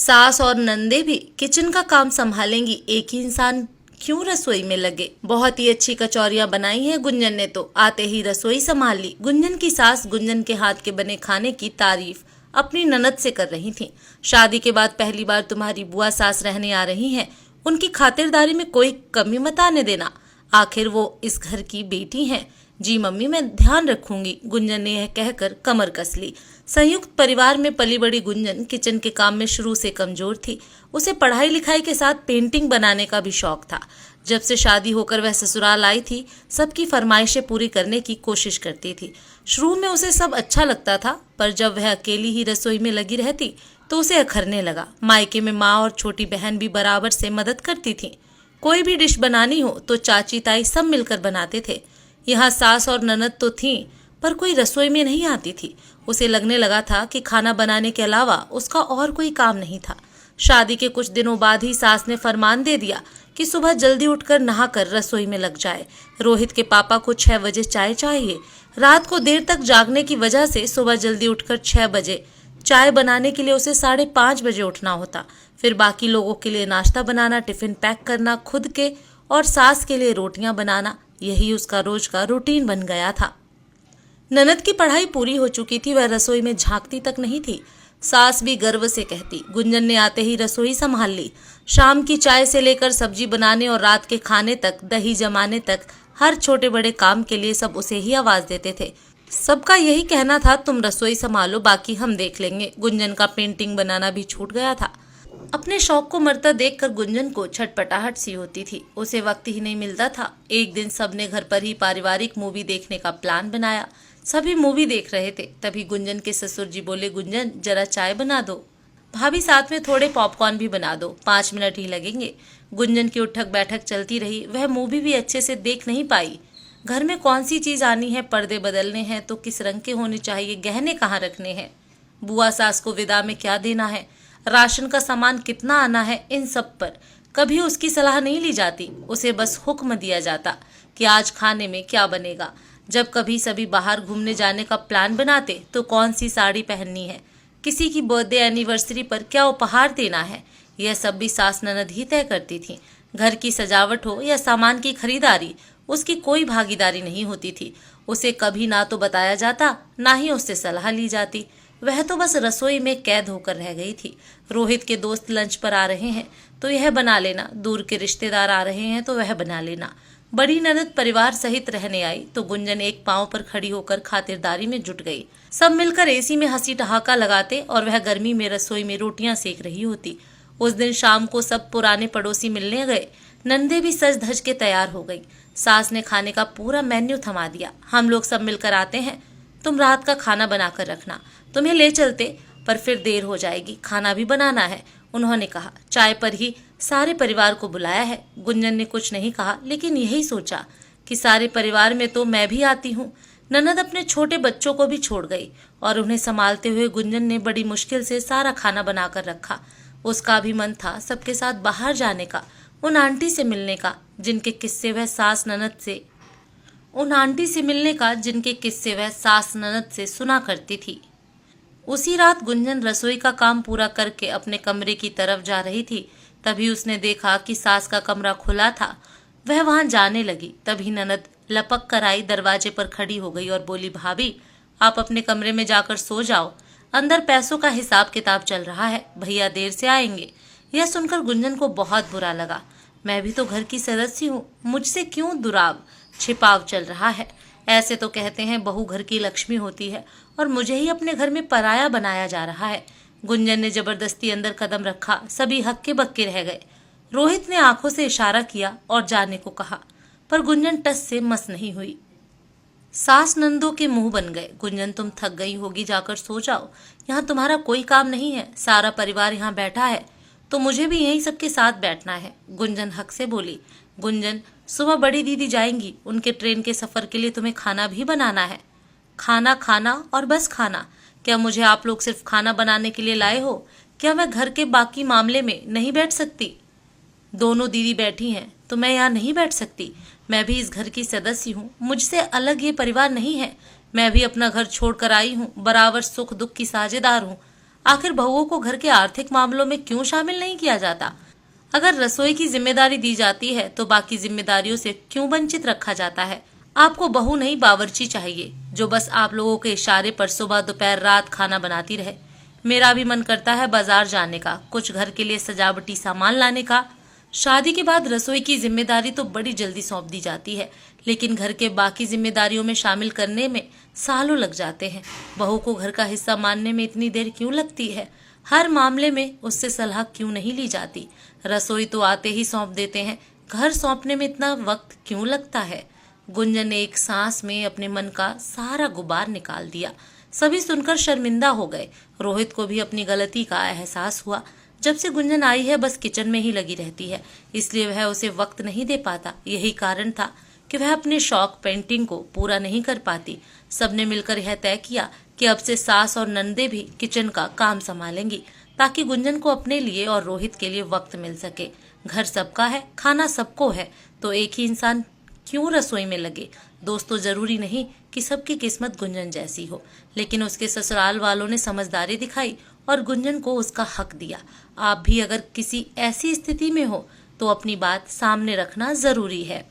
सास और नंदे भी किचन का काम संभालेंगी, एक ही इंसान क्यों रसोई में लगे। बहुत ही अच्छी कचौरियां बनाई हैं गुंजन ने, तो आते ही रसोई संभाल ली। गुंजन की सास गुंजन के हाथ के बने खाने की तारीफ अपनी ननद से कर रही थी। शादी के बाद पहली बार तुम्हारी बुआ सास रहने आ रही हैं, उनकी खातिरदारी में कोई कमी मत आने देना, आखिर वो इस घर की बेटी हैं। जी मम्मी, मैं ध्यान रखूंगी, गुंजन ने यह कहकर कमर कस ली। संयुक्त परिवार में पली बड़ी गुंजन किचन के काम में शुरू से कमजोर थी। उसे पढ़ाई लिखाई के साथ पेंटिंग बनाने का भी शौक था। जब से शादी होकर वह ससुराल आई थी, सबकी फरमाइशें पूरी करने की कोशिश करती थी। शुरू में उसे सब अच्छा लगता था, पर जब वह अकेली ही रसोई में लगी रहती तो उसे अखरने लगा। मायके में माँ और छोटी बहन भी बराबर से मदद करती थी। कोई भी डिश बनानी हो तो चाची ताई सब मिलकर बनाते थे। यहाँ सास और ननद तो थीं, पर कोई रसोई में नहीं आती थी। उसे लगने लगा था कि खाना बनाने के अलावा उसका और कोई काम नहीं था। शादी के कुछ दिनों बाद ही सास ने फरमान दे दिया कि सुबह जल्दी उठकर नहाकर रसोई में लग जाए। रोहित के पापा को 6 बजे चाय चाहिए। रात को देर तक जागने की वजह से सुबह जल्दी उठकर 6 बजे चाय बनाने के लिए उसे 5:30 बजे उठना होता। फिर बाकी लोगों के लिए नाश्ता बनाना, टिफिन पैक करना, खुद के और सास के लिए रोटियां बनाना, यही उसका रोज का रूटीन बन गया था। ननद की पढ़ाई पूरी हो चुकी थी, वह रसोई में झांकती तक नहीं थी। सास भी गर्व से कहती। गुंजन ने आते ही रसोई संभाल ली। शाम की चाय से लेकर सब्जी बनाने और रात के खाने तक, दही जमाने तक, हर छोटे बड़े काम के लिए सब उसे ही आवाज देते थे। सबका यही कहना था, तुम रसोई संभालो, बाकी हम देख लेंगे। गुंजन का पेंटिंग बनाना भी छूट गया था। अपने शौक को मरता देखकर गुंजन को छटपटाहट सी होती थी। उसे वक्त ही नहीं मिलता था। एक दिन सबने घर पर ही पारिवारिक मूवी देखने का प्लान बनाया। सभी मूवी देख रहे थे, तभी गुंजन के ससुर जी बोले, गुंजन जरा चाय बना दो, भाभी साथ में थोड़े पॉपकॉर्न भी बना दो, 5 मिनट ही लगेंगे। गुंजन की उठक बैठक चलती रही। वह मूवी भी अच्छे से देख नहीं पाई। घर में कौन सी चीज आनी है, पर्दे बदलने हैं तो किस रंग के होने चाहिए, गहने कहाँ रखने हैं, बुआ सास को विदा में क्या देना है, राशन का सामान कितना आना है, इन सब पर कभी उसकी सलाह नहीं ली जाती। उसे बस हुक्म दिया जाता कि आज खाने में क्या बनेगा। जब कभी सभी बाहर घूमने जाने का प्लान बनाते तो कौन सी साड़ी पहननी है, किसी की बर्थडे एनिवर्सरी पर क्या उपहार देना है, यह सब भी सास ननद ही तय करती थी। घर की सजावट हो या सामान की खरीदारी, उसकी कोई भागीदारी नहीं होती थी। उसे कभी ना तो बताया जाता, ना ही उससे सलाह ली जाती। वह तो बस रसोई में कैद होकर रह गई थी। रोहित के दोस्त लंच पर आ रहे हैं तो यह बना लेना, दूर के रिश्तेदार आ रहे हैं तो वह बना लेना। बड़ी ननद परिवार सहित रहने आई तो गुंजन एक पांव पर खड़ी होकर खातिरदारी में जुट गई। सब मिलकर एसी में हंसी ठहाका लगाते और वह गर्मी में रसोई में रोटियां सेक रही होती। उस दिन शाम को सब पुराने पड़ोसी मिलने गए। नंदे भी सज धज के तैयार हो गई। सास ने खाने का पूरा मेन्यू थमा दिया। हम लोग सब मिलकर आते हैं, तुम रात का खाना बनाकर रखना, तुम्हें ले चलते, पर फिर देर हो जाएगी, खाना भी बनाना है, उन्होंने कहा। चाय पर ही सारे परिवार को बुलाया है। गुंजन ने कुछ नहीं कहा, लेकिन यही सोचा कि सारे परिवार में तो मैं भी आती हूँ। ननद अपने छोटे बच्चों को भी छोड़ गई और उन्हें संभालते हुए गुंजन ने बड़ी मुश्किल से सारा खाना बनाकर रखा। उसका भी मन था सबके साथ बाहर जाने का, उन आंटी से मिलने का जिनके किस्से वह सास ननद से सुना करती थी। उसी रात गुंजन रसोई का काम पूरा करके अपने कमरे की तरफ जा रही थी। तभी उसने देखा कि सास का कमरा खुला था। वह वहां जाने लगी। तभी ननद लपक कर आई, दरवाजे पर खड़ी हो गई और बोली, भाभी आप अपने कमरे में जाकर सो जाओ, अंदर पैसों का हिसाब किताब चल रहा है, भैया देर से आएंगे। यह सुनकर गुंजन को बहुत बुरा लगा। मैं भी तो घर की सदस्य हूँ, मुझसे क्यों दुराव छिपाव चल रहा है। ऐसे तो कहते हैं बहू घर की लक्ष्मी होती है और मुझे ही अपने घर में पराया बनाया जा रहा है। गुंजन ने जबरदस्ती अंदर कदम रखा। सभी हक्के बक्के रह गए। रोहित ने आंखों से इशारा किया और जाने को कहा, पर गुंजन टस से मस नहीं हुई। सास नंदों के मुंह बन गए। गुंजन तुम थक गई होगी, जाकर सो जाओ, यहाँ तुम्हारा कोई काम नहीं है, सारा परिवार यहाँ बैठा है तो मुझे भी यही सबके साथ बैठना है। गुंजन हक से बोली, गुंजन सुबह बड़ी दीदी जाएंगी, उनके ट्रेन के सफर के लिए तुम्हें खाना भी बनाना है। खाना खाना और बस खाना, क्या मुझे आप लोग सिर्फ खाना बनाने के लिए लाए हो? क्या मैं घर के बाकी मामले में नहीं बैठ सकती? दोनों दीदी बैठी हैं तो मैं यहाँ नहीं बैठ सकती? मैं भी इस घर की सदस्य हूँ, मुझसे अलग ये परिवार नहीं है। मैं भी अपना घर छोड़कर आई हूँ, बराबर सुख दुख की साझेदार हूँ। आखिर बहुओं को घर के आर्थिक मामलों में क्यों शामिल नहीं किया जाता? अगर रसोई की जिम्मेदारी दी जाती है तो बाकी जिम्मेदारियों से क्यों वंचित रखा जाता है? आपको बहू नहीं बावर्ची चाहिए जो बस आप लोगों के इशारे पर सुबह दोपहर रात खाना बनाती रहे। मेरा भी मन करता है बाजार जाने का, कुछ घर के लिए सजावटी सामान लाने का। शादी के बाद रसोई की जिम्मेदारी तो बड़ी जल्दी सौंप दी जाती है, लेकिन घर के बाकी जिम्मेदारियों में शामिल करने में सालों लग जाते हैं। बहू को घर का हिस्सा मानने में इतनी देर क्यों लगती है? हर मामले में उससे सलाह क्यों नहीं ली जाती? रसोई तो आते ही सौंप देते हैं, घर सौंपने में इतना वक्त क्यों लगता है? गुंजन ने एक सांस में अपने मन का सारा गुबार निकाल दिया। सभी सुनकर शर्मिंदा हो गए। रोहित को भी अपनी गलती का एहसास हुआ। जब से गुंजन आई है बस किचन में ही लगी रहती है, इसलिए वह उसे वक्त नहीं दे पाता। यही कारण था कि वह अपने शौक पेंटिंग को पूरा नहीं कर पाती। सबने मिलकर यह तय किया कि अब से सास और नंदे भी किचन का काम संभालेंगी, ताकि गुंजन को अपने लिए और रोहित के लिए वक्त मिल सके। घर सबका है, खाना सबको है, तो एक ही इंसान क्यों रसोई में लगे? दोस्तों, जरूरी नहीं कि सबकी किस्मत गुंजन जैसी हो, लेकिन उसके ससुराल वालों ने समझदारी दिखाई और गुंजन को उसका हक दिया। आप भी अगर किसी ऐसी स्थिति में हो तो अपनी बात सामने रखना जरूरी है।